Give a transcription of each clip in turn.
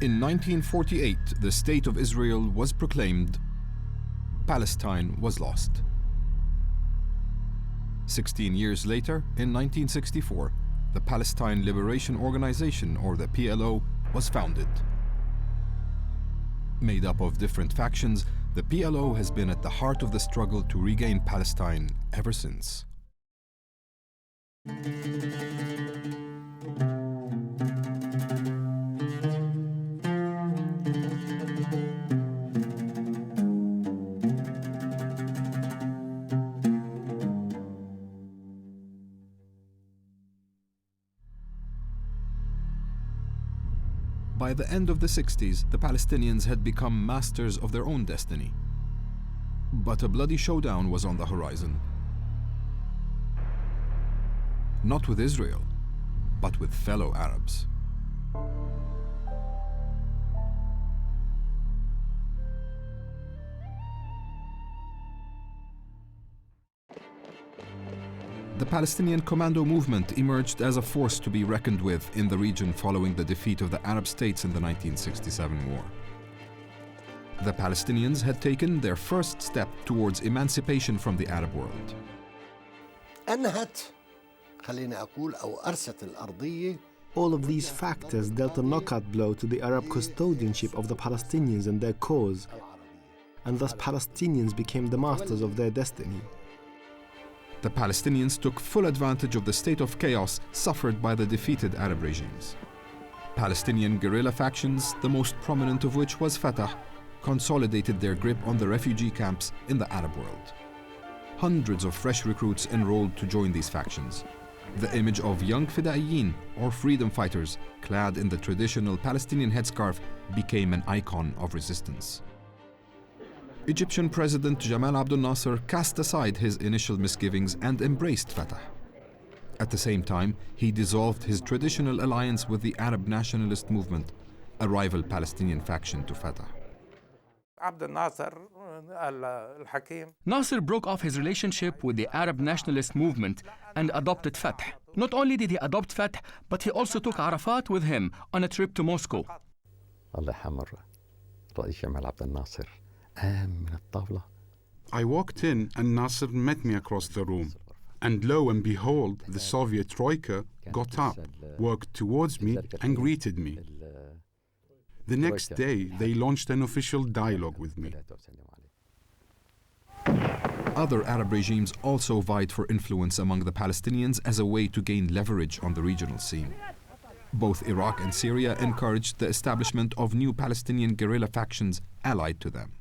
In 1948, the State of Israel was proclaimed. Palestine was lost. 16 years later, in 1964, the Palestine Liberation Organization, or the PLO, was founded. Made up of different factions, the PLO has been at the heart of the struggle to regain Palestine ever since. By the end of the 60s, the Palestinians had become masters of their own destiny. But a bloody showdown was on the horizon. Not with Israel, but with fellow Arabs. The Palestinian commando movement emerged as a force to be reckoned with in the region following the defeat of the Arab states in the 1967 war. The Palestinians had taken their first step towards emancipation from the Arab world. All of these factors dealt a knockout blow to the Arab custodianship of the Palestinians and their cause, and thus Palestinians became the masters of their destiny. The Palestinians took full advantage of the state of chaos suffered by the defeated Arab regimes. Palestinian guerrilla factions, the most prominent of which was Fatah, consolidated their grip on the refugee camps in the Arab world. Hundreds of fresh recruits enrolled to join these factions. The image of young fidaiyin, or freedom fighters, clad in the traditional Palestinian headscarf, became an icon of resistance. Egyptian President Jamal Abdel Nasser cast aside his initial misgivings and embraced Fatah. At the same time, he dissolved his traditional alliance with the Arab nationalist movement, a rival Palestinian faction to Fatah. Nasser broke off his relationship with the Arab nationalist movement and adopted Fatah. Not only did he adopt Fatah, but he also took Arafat with him on a trip to Moscow. I walked in and Nasser met me across the room. And lo and behold, the Soviet Troika got up, walked towards me and greeted me. The next day, they launched an official dialogue with me. Other Arab regimes also vied for influence among the Palestinians as a way to gain leverage on the regional scene. Both Iraq and Syria encouraged the establishment of new Palestinian guerrilla factions allied to them.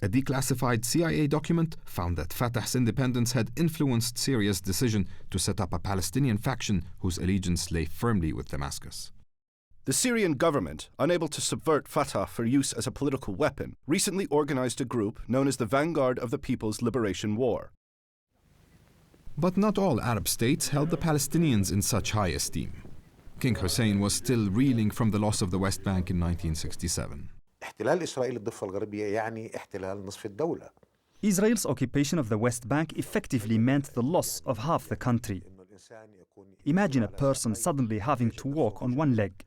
A declassified CIA document found that Fatah's independence had influenced Syria's decision to set up a Palestinian faction whose allegiance lay firmly with Damascus. The Syrian government, unable to subvert Fatah for use as a political weapon, recently organized a group known as the Vanguard of the People's Liberation War. But not all Arab states held the Palestinians in such high esteem. King Hussein was still reeling from the loss of the West Bank in 1967. Israel's occupation of the West Bank effectively meant the loss of half the country. Imagine a person suddenly having to walk on one leg.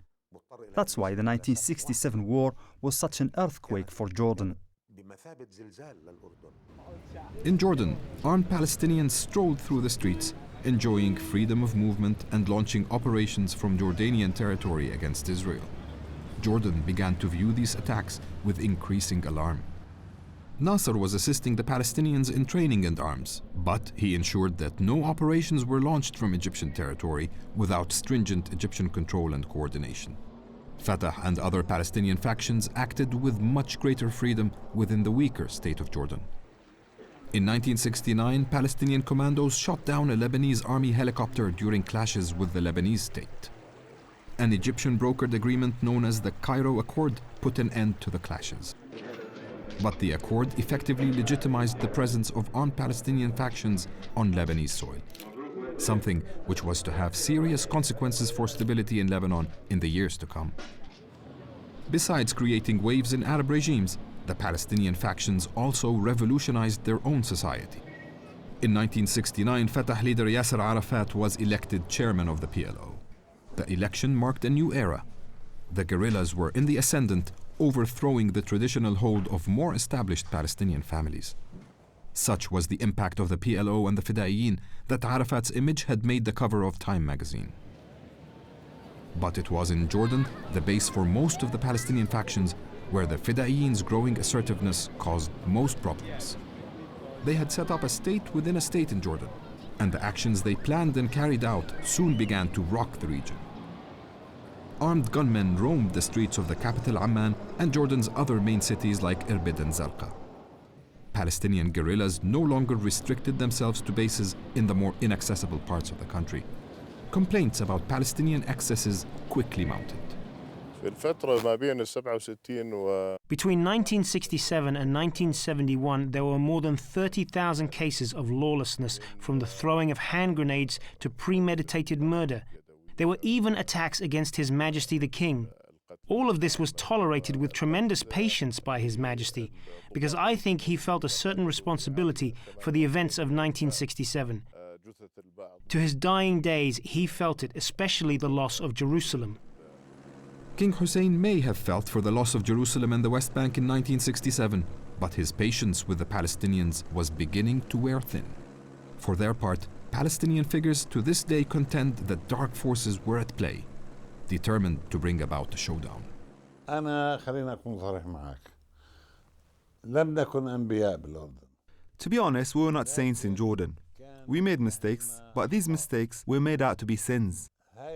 That's why the 1967 war was such an earthquake for Jordan. In Jordan, armed Palestinians strolled through the streets, enjoying freedom of movement and launching operations from Jordanian territory against Israel. Jordan began to view these attacks with increasing alarm. Nasser was assisting the Palestinians in training and arms, but he ensured that no operations were launched from Egyptian territory without stringent Egyptian control and coordination. Fatah and other Palestinian factions acted with much greater freedom within the weaker state of Jordan. In 1969, Palestinian commandos shot down a Lebanese army helicopter during clashes with the Lebanese state. An Egyptian brokered agreement known as the Cairo Accord put an end to the clashes. But the accord effectively legitimized the presence of armed Palestinian factions on Lebanese soil, something which was to have serious consequences for stability in Lebanon in the years to come. Besides creating waves in Arab regimes, the Palestinian factions also revolutionized their own society. In 1969, Fatah leader Yasser Arafat was elected chairman of the PLO. The election marked a new era, The guerrillas were in the ascendant, overthrowing the traditional hold of more established Palestinian families. Such was the impact of the PLO and the Fidaiyin that Arafat's image had made the cover of Time magazine. But it was in Jordan, the base for most of the Palestinian factions, where the Fidaiyin's growing assertiveness caused most problems. They had set up a state within a state in Jordan, and the actions they planned and carried out soon began to rock the region. Armed gunmen roamed the streets of the capital Amman and Jordan's other main cities like Irbid and Zarqa. Palestinian guerrillas no longer restricted themselves to bases in the more inaccessible parts of the country. Complaints about Palestinian excesses quickly mounted. Between 1967 and 1971, there were more than 30,000 cases of lawlessness, from the throwing of hand grenades to premeditated murder. There were even attacks against His Majesty the King. All of this was tolerated with tremendous patience by His Majesty, because I think he felt a certain responsibility for the events of 1967. To his dying days, he felt it, especially the loss of Jerusalem. King Hussein may have felt for the loss of Jerusalem and the West Bank in 1967, but his patience with the Palestinians was beginning to wear thin. For their part, Palestinian figures to this day contend that dark forces were at play, determined to bring about a showdown. To be honest, we were not saints in Jordan. We made mistakes, but these mistakes were made out to be sins.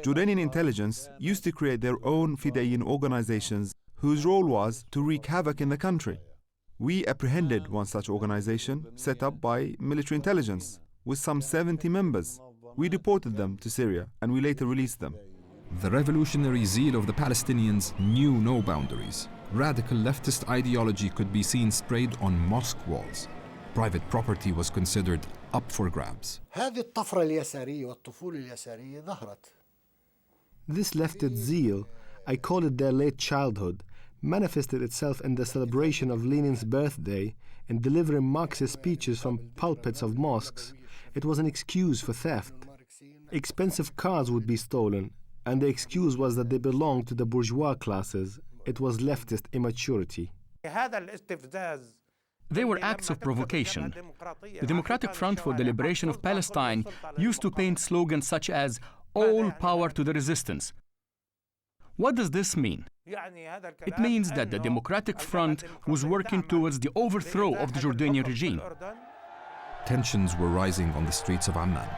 Jordanian intelligence used to create their own Fidaiyin organizations whose role was to wreak havoc in the country. We apprehended one such organization set up by military intelligence with some 70 members. We deported them to Syria and we later released them. The revolutionary zeal of the Palestinians knew no boundaries. Radical leftist ideology could be seen sprayed on mosque walls. Private property was considered up for grabs. This leftist zeal, I call it their late childhood, manifested itself in the celebration of Lenin's birthday, in delivering Marxist speeches from pulpits of mosques. It was an excuse for theft. Expensive cars would be stolen, and the excuse was that they belonged to the bourgeois classes. It was leftist immaturity. They were acts of provocation. The Democratic Front for the Liberation of Palestine used to paint slogans such as "All power to the resistance." What does this mean? It means that the Democratic Front was working towards the overthrow of the Jordanian regime. Tensions were rising on the streets of Amman.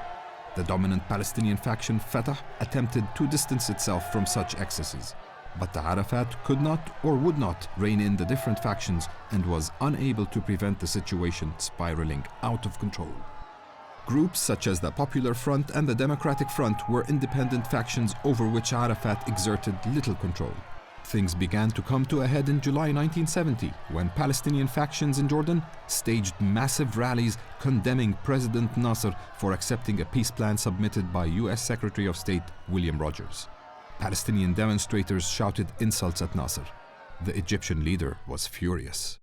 The dominant Palestinian faction, Fatah, attempted to distance itself from such excesses. But the Arafat could not or would not rein in the different factions and was unable to prevent the situation spiraling out of control. Groups such as the Popular Front and the Democratic Front were independent factions over which Arafat exerted little control. Things began to come to a head in July 1970 when Palestinian factions in Jordan staged massive rallies condemning President Nasser for accepting a peace plan submitted by U.S. Secretary of State William Rogers. Palestinian demonstrators shouted insults at Nasser. The Egyptian leader was furious.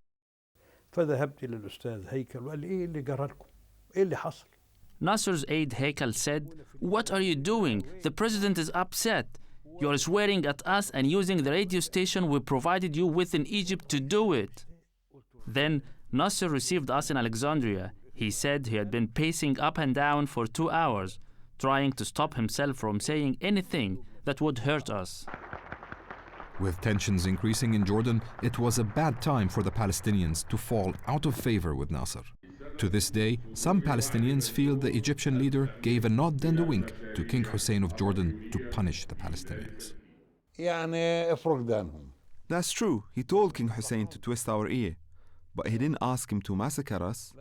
Nasser's aide Haikal said, "What are you doing? The president is upset. You are swearing at us and using the radio station we provided you with in Egypt to do it." Then Nasser received us in Alexandria. He said he had been pacing up and down for 2 hours, trying to stop himself from saying anything that would hurt us. With tensions increasing in Jordan, it was a bad time for the Palestinians to fall out of favor with Nasser. To this day, some Palestinians feel the Egyptian leader gave a nod and a wink to King Hussein of Jordan to punish the Palestinians. That's true. He told King Hussein to twist our ear, but he didn't ask him to massacre us.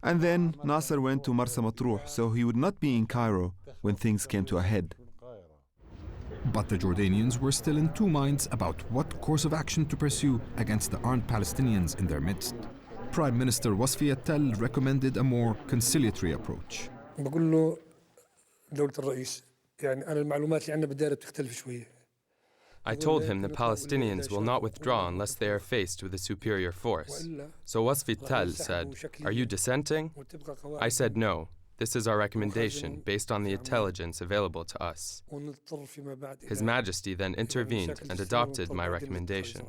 And then Nasser went to Marsa Matruh, so he would not be in Cairo when things came to a head. But the Jordanians were still in two minds about what course of action to pursue against the armed Palestinians in their midst. Prime Minister Wasfi Attal recommended a more conciliatory approach. I told him the Palestinians will not withdraw unless they are faced with a superior force. So Wasfi Attal said, "Are you dissenting?" I said no. This is our recommendation based on the intelligence available to us. His Majesty then intervened and adopted my recommendation.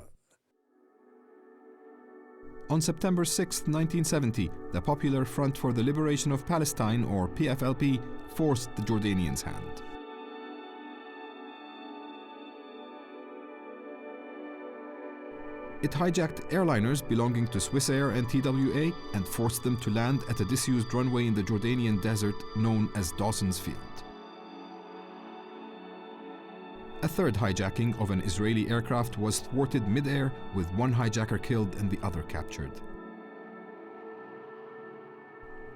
On September 6, 1970, the Popular Front for the Liberation of Palestine, or PFLP, forced the Jordanians' hand. It hijacked airliners belonging to Swissair and TWA and forced them to land at a disused runway in the Jordanian desert known as Dawson's Field. A third hijacking of an Israeli aircraft was thwarted mid-air, with one hijacker killed and the other captured.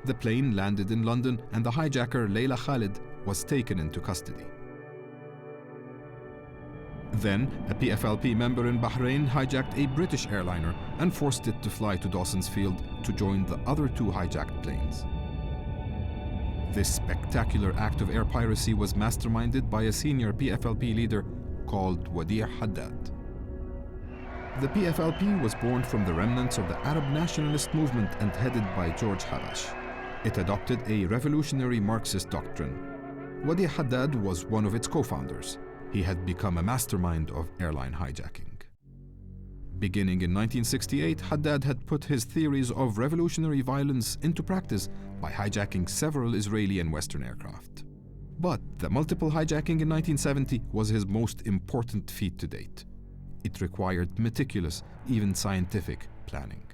The plane landed in London and the hijacker, Layla Khalid, was taken into custody. Then, a PFLP member in Bahrain hijacked a British airliner and forced it to fly to Dawson's Field to join the other two hijacked planes. This spectacular act of air piracy was masterminded by a senior PFLP leader called Wadi' Haddad. The PFLP was born from the remnants of the Arab nationalist movement and headed by George Habash. It adopted a revolutionary Marxist doctrine. Wadi' Haddad was one of its co-founders. He had become a mastermind of airline hijacking. Beginning in 1968, Haddad had put his theories of revolutionary violence into practice by hijacking several Israeli and Western aircraft. But the multiple hijacking in 1970 was his most important feat to date. It required meticulous, even scientific, planning.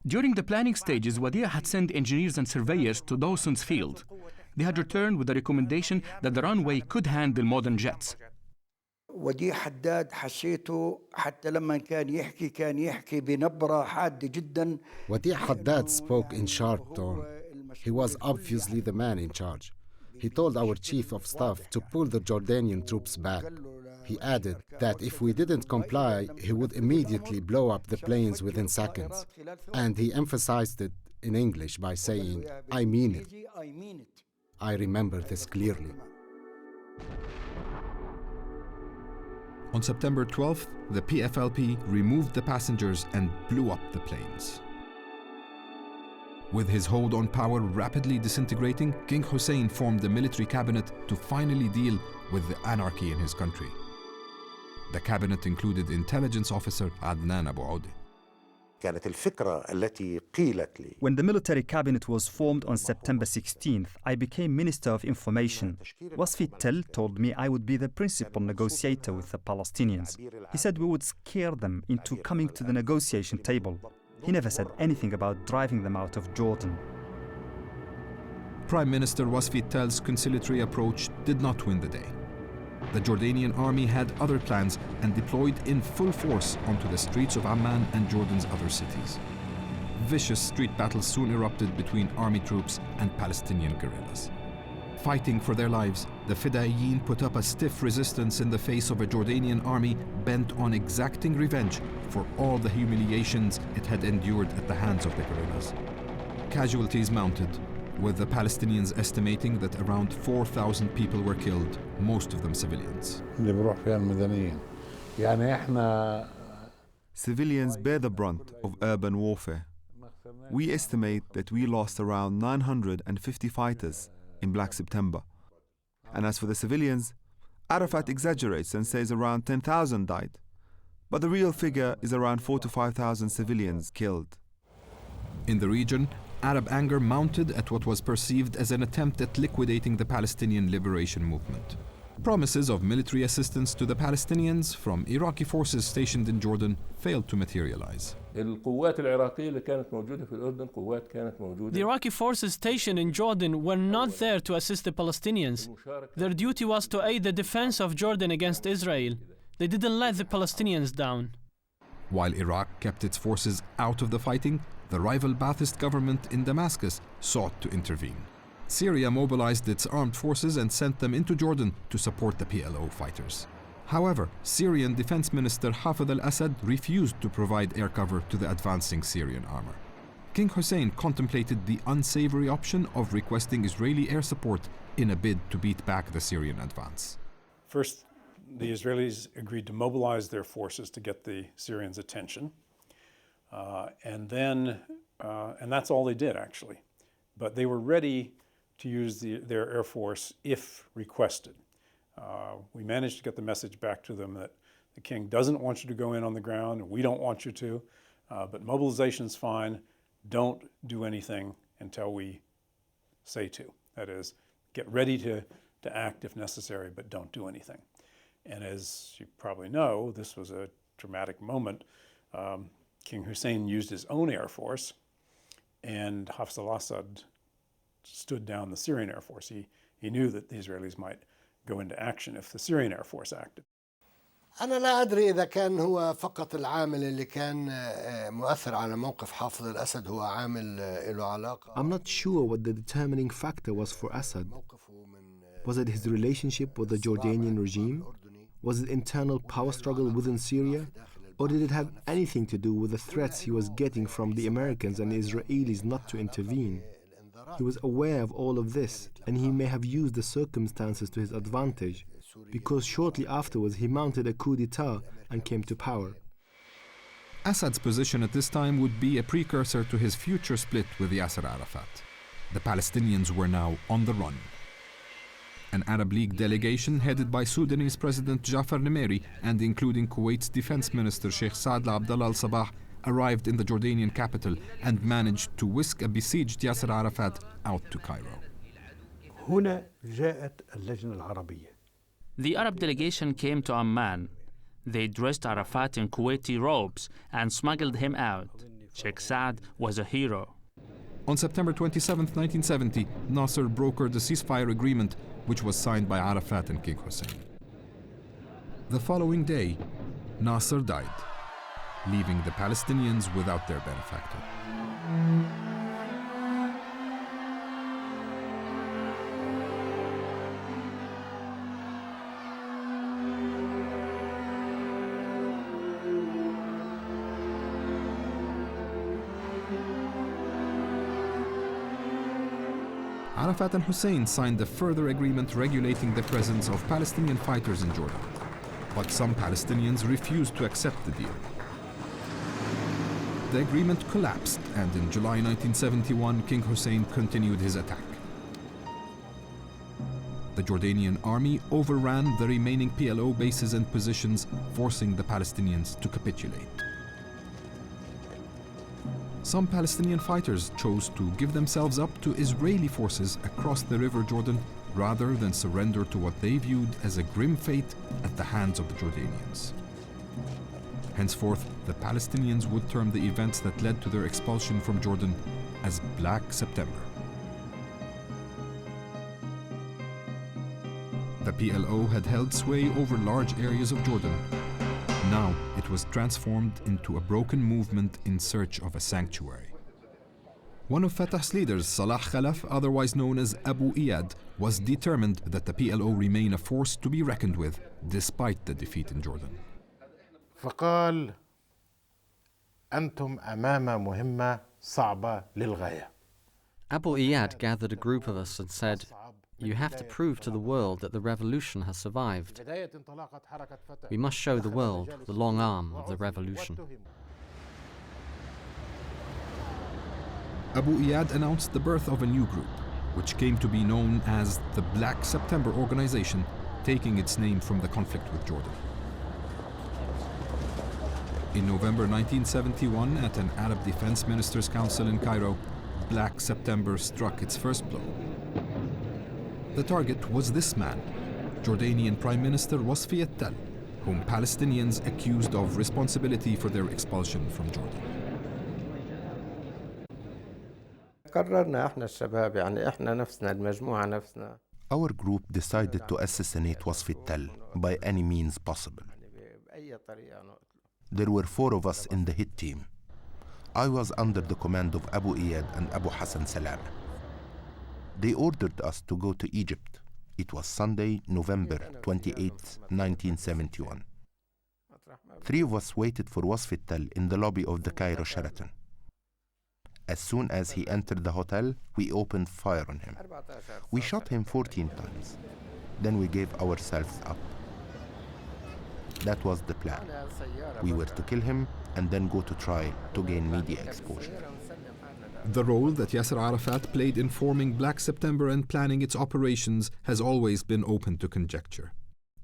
During the planning stages, Wadi' had sent engineers and surveyors to Dawson's Field. They had returned with the recommendation that the runway could handle modern jets. وديع حداد حسيته حتى لما كان يحكي بنبرة حادة جدا. Wadi' Haddad spoke in sharp tone. He was obviously the man in charge. He told our chief of staff to pull the Jordanian troops back. He added that if we didn't comply, he would immediately blow up the planes within seconds. And he emphasized it in English by saying, "I mean it." I remember this clearly. On September 12th, the PFLP removed the passengers and blew up the planes. With his hold on power rapidly disintegrating, King Hussein formed a military cabinet to finally deal with the anarchy in his country. The cabinet included intelligence officer Adnan Abu Audi. When the military cabinet was formed on September 16th, I became Minister of Information. Wasfi Tell told me I would be the principal negotiator with the Palestinians. He said we would scare them into coming to the negotiation table. He never said anything about driving them out of Jordan. Prime Minister Wasfi Tell's conciliatory approach did not win the day. The Jordanian army had other plans and deployed in full force onto the streets of Amman and Jordan's other cities. Vicious street battles soon erupted between army troops and Palestinian guerrillas. Fighting for their lives, the Fidayeen put up a stiff resistance in the face of a Jordanian army bent on exacting revenge for all the humiliations it had endured at the hands of the guerrillas. Casualties mounted, with the Palestinians estimating that around 4,000 people were killed, most of them civilians. Civilians bear the brunt of urban warfare. We estimate that we lost around 950 fighters in Black September. And as for the civilians, Arafat exaggerates and says around 10,000 died. But the real figure is around 4,000 to 5,000 civilians killed. In the region, Arab anger mounted at what was perceived as an attempt at liquidating the Palestinian liberation movement. Promises of military assistance to the Palestinians from Iraqi forces stationed in Jordan failed to materialize. The Iraqi forces stationed in Jordan were not there to assist the Palestinians. Their duty was to aid the defense of Jordan against Israel. They didn't let the Palestinians down. While Iraq kept its forces out of the fighting, the rival Ba'athist government in Damascus sought to intervene. Syria mobilized its armed forces and sent them into Jordan to support the PLO fighters. However, Syrian Defense Minister Hafez al-Assad refused to provide air cover to the advancing Syrian armor. King Hussein contemplated the unsavory option of requesting Israeli air support in a bid to beat back the Syrian advance. First, the Israelis agreed to mobilize their forces to get the Syrians' attention. And that's all they did, actually. but they were ready to use their Air Force if requested. We managed to get the message back to them that the king doesn't want you to go in on the ground, and we don't want you to, but mobilization's fine. Don't do anything until we say to. That is, get ready to act if necessary, but don't do anything. And as you probably know, this was a dramatic moment. King Hussein used his own Air Force, and Hafez al-Assad stood down the Syrian Air Force. He knew that the Israelis might go into action if the Syrian Air Force acted. أنا لا أدري إذا كان هو فقط العامل اللي كان مؤثر على موقف حافظ الأسد هو عامل له علاقة. I'm not sure what the determining factor was for Assad. Was it his relationship with the Jordanian regime? Was it internal power struggle within Syria? Or did it have anything to do with the threats he was getting from the Americans and the Israelis not to intervene? He was aware of all of this, and he may have used the circumstances to his advantage, because shortly afterwards he mounted a coup d'etat and came to power. Assad's position at this time would be a precursor to his future split with Yasser Arafat. The Palestinians were now on the run. An Arab League delegation headed by Sudanese President Jafar Nimeri and including Kuwait's Defense Minister Sheikh Saad Abdallah al-Sabah arrived in the Jordanian capital and managed to whisk a besieged Yasser Arafat out to Cairo. هنا جاءت اللجنة العربية. The Arab delegation came to Amman. They dressed Arafat in Kuwaiti robes and smuggled him out. Sheikh Saad was a hero. On September 27, 1970, Nasser brokered a ceasefire agreement which was signed by Arafat and King Hussein. The following day, Nasser died, leaving the Palestinians without their benefactor. Arafat and Hussein signed a further agreement regulating the presence of Palestinian fighters in Jordan. But some Palestinians refused to accept the deal. The agreement collapsed, and in July 1971, King Hussein continued his attack. The Jordanian army overran the remaining PLO bases and positions, forcing the Palestinians to capitulate. Some Palestinian fighters chose to give themselves up to Israeli forces across the River Jordan rather than surrender to what they viewed as a grim fate at the hands of the Jordanians. Henceforth, the Palestinians would term the events that led to their expulsion from Jordan as Black September. The PLO had held sway over large areas of Jordan. Now it was transformed into a broken movement in search of a sanctuary. One of Fatah's leaders, Salah Khalaf, otherwise known as Abu Iyad, was determined that the PLO remain a force to be reckoned with despite the defeat in Jordan. فقال أنتم أمام مهمة صعبة للغاية. Abu Iyad gathered a group of us and said, "You have to prove to the world that the revolution has survived. We must show the world the long arm of the revolution." Abu Iyad announced the birth of a new group, which came to be known as the Black September Organization, taking its name from the conflict with Jordan. In November 1971, at an Arab Defense Ministers' Council in Cairo, Black September struck its first blow. The target was this man, Jordanian Prime Minister Wasfi al-Tal, whom Palestinians accused of responsibility for their expulsion from Jordan. Our group decided to assassinate Wasfi al-Tal by any means possible. There were 4 of us in the hit team. I was under the command of Abu Iyad and Abu Hassan Salam. They ordered us to go to Egypt. It was Sunday, November 28, 1971. 3 of us waited for Wasfi al-Tal in the lobby of the Cairo Sheraton. As soon as he entered the hotel, we opened fire on him. We shot him 14 times. Then we gave ourselves up. That was the plan. We were to kill him and then go to trial to gain media exposure. The role that Yasser Arafat played in forming Black September and planning its operations has always been open to conjecture.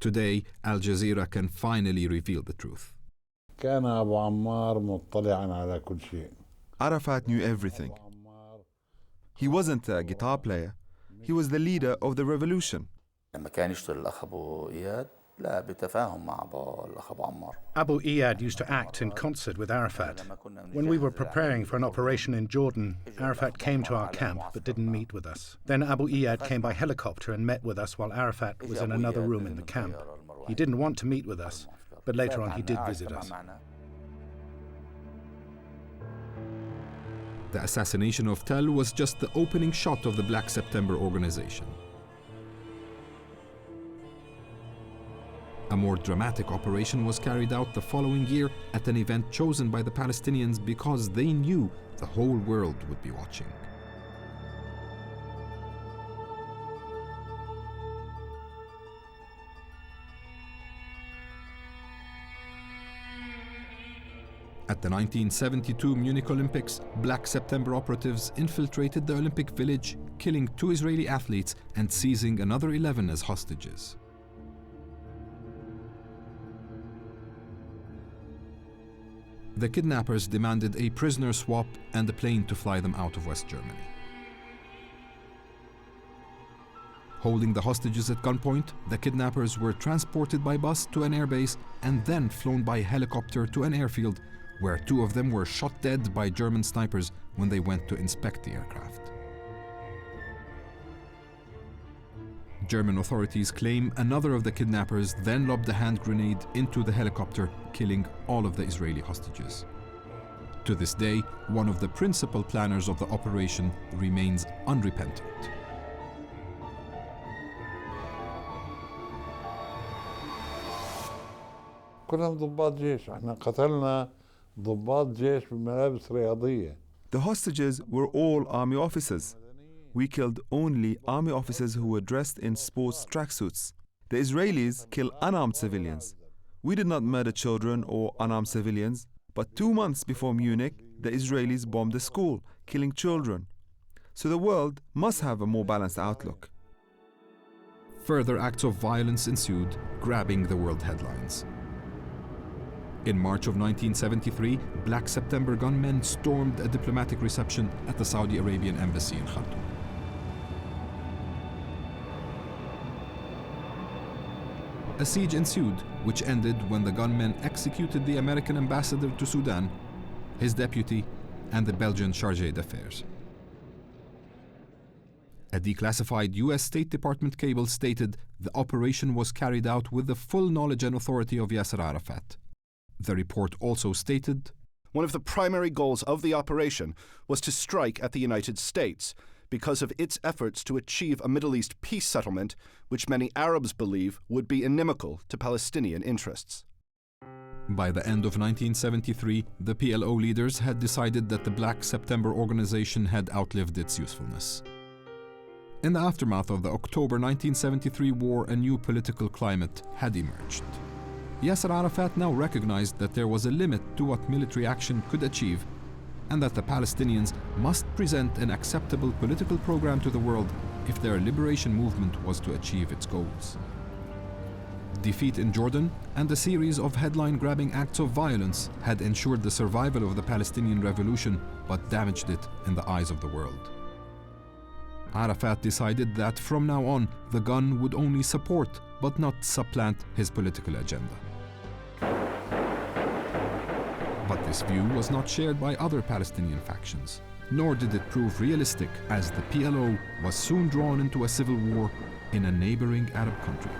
Today, Al Jazeera can finally reveal the truth. Arafat knew everything. He wasn't a guitar player. He was the leader of the revolution. Abu Iyad used to act in concert with Arafat. When we were preparing for an operation in Jordan, Arafat came to our camp but didn't meet with us. Then Abu Iyad came by helicopter and met with us while Arafat was in another room in the camp. He didn't want to meet with us, but later on he did visit us. The assassination of Tell was just the opening shot of the Black September organization. A more dramatic operation was carried out the following year at an event chosen by the Palestinians because they knew the whole world would be watching. At the 1972 Munich Olympics, Black September operatives infiltrated the Olympic Village, killing 2 Israeli athletes and seizing another 11 as hostages. The kidnappers demanded a prisoner swap and a plane to fly them out of West Germany. Holding the hostages at gunpoint, the kidnappers were transported by bus to an airbase and then flown by helicopter to an airfield, where 2 of them were shot dead by German snipers when they went to inspect the aircraft. German authorities claim another of the kidnappers then lobbed a hand grenade into the helicopter, killing all of the Israeli hostages. To this day, one of the principal planners of the operation remains unrepentant. The hostages were all army officers. We killed only army officers who were dressed in sports tracksuits. The Israelis kill unarmed civilians. We did not murder children or unarmed civilians, but 2 months before Munich, the Israelis bombed a school, killing children. So the world must have a more balanced outlook. Further acts of violence ensued, grabbing the world headlines. In March of 1973, Black September gunmen stormed a diplomatic reception at the Saudi Arabian embassy in Khartoum. A siege ensued, which ended when the gunmen executed the American ambassador to Sudan, his deputy, and the Belgian chargé d'affaires. A declassified US State Department cable stated the operation was carried out with the full knowledge and authority of Yasser Arafat. The report also stated, "One of the primary goals of the operation was to strike at the United States because of its efforts to achieve a Middle East peace settlement, which many Arabs believe would be inimical to Palestinian interests." By the end of 1973, the PLO leaders had decided that the Black September organization had outlived its usefulness. In the aftermath of the October 1973 war, a new political climate had emerged. Yasser Arafat now recognized that there was a limit to what military action could achieve, and that the Palestinians must present an acceptable political program to the world if their liberation movement was to achieve its goals. Defeat in Jordan and a series of headline-grabbing acts of violence had ensured the survival of the Palestinian revolution, but damaged it in the eyes of the world. Arafat decided that from now on, the gun would only support but not supplant his political agenda. But this view was not shared by other Palestinian factions, nor did it prove realistic, as the PLO was soon drawn into a civil war in a neighboring Arab country.